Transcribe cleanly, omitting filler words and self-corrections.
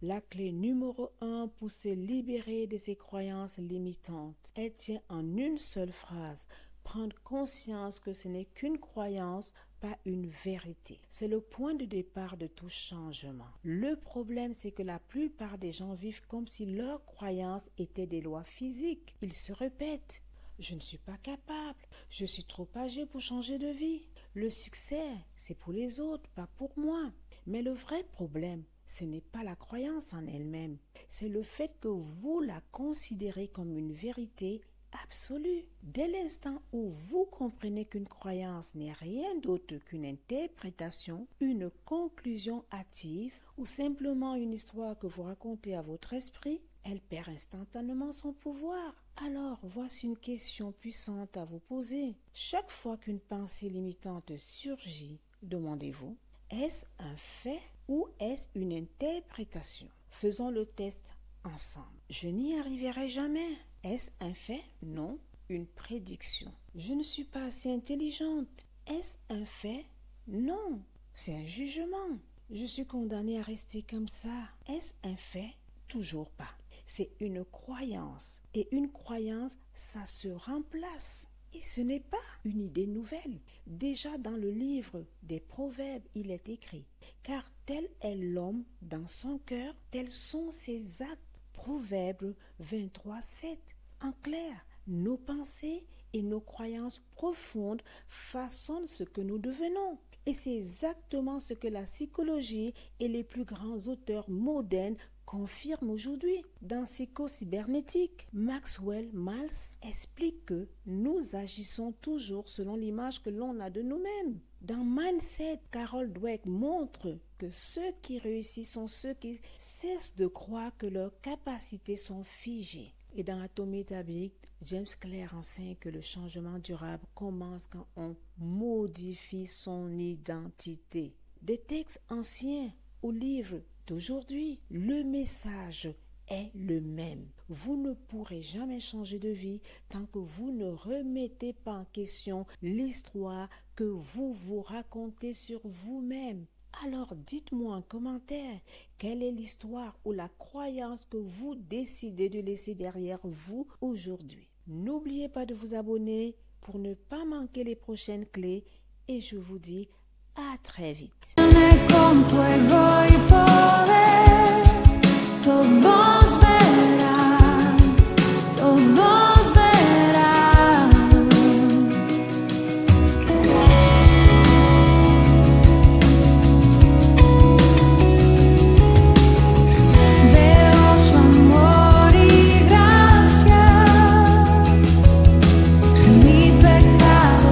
La clé numéro 1 pour se libérer de ces croyances limitantes, elle tient en une seule phrase. Prendre conscience que ce n'est qu'une croyance, pas une vérité. C'est le point de départ de tout changement. Le problème, c'est que la plupart des gens vivent comme si leurs croyances étaient des lois physiques. Ils se répètent. Je ne suis pas capable. Je suis trop âgé pour changer de vie. Le succès, c'est pour les autres, pas pour moi. Mais le vrai problème, ce n'est pas la croyance en elle-même. C'est le fait que vous la considérez comme une vérité absolue. Dès l'instant où vous comprenez qu'une croyance n'est rien d'autre qu'une interprétation, une conclusion hâtive ou simplement une histoire que vous racontez à votre esprit, elle perd instantanément son pouvoir. Alors, voici une question puissante à vous poser. Chaque fois qu'une pensée limitante surgit, demandez-vous, est-ce un fait ou est-ce une interprétation? Faisons le test ensemble. Je n'y arriverai jamais. Est-ce un fait? Non. Une prédiction. Je ne suis pas assez intelligente. Est-ce un fait? Non. C'est un jugement. Je suis condamnée à rester comme ça. Est-ce un fait? Toujours pas. C'est une croyance. Et une croyance, ça se remplace. Et ce n'est pas une idée nouvelle. Déjà dans le livre des Proverbes, il est écrit « Car tel est l'homme dans son cœur, tels sont ses actes. » Proverbe 23, 7. En clair, nos pensées et nos croyances profondes façonnent ce que nous devenons. Et c'est exactement ce que la psychologie et les plus grands auteurs modernes confirment aujourd'hui. Dans Psycho-cybernétique, Maxwell Maltz explique que nous agissons toujours selon l'image que l'on a de nous-mêmes. Dans Mindset, Carol Dweck montre que ceux qui réussissent sont ceux qui cessent de croire que leurs capacités sont figées. Et dans Atomic Habits, James Clear enseigne que le changement durable commence quand on modifie son identité. Des textes anciens aux livres d'aujourd'hui, le message est le même. Vous ne pourrez jamais changer de vie tant que vous ne remettez pas en question l'histoire que vous vous racontez sur vous-même. Alors dites-moi en commentaire, quelle est l'histoire ou la croyance que vous décidez de laisser derrière vous aujourd'hui? N'oubliez pas de vous abonner pour ne pas manquer les prochaines clés et je vous dis à très vite. Con fuego y poder.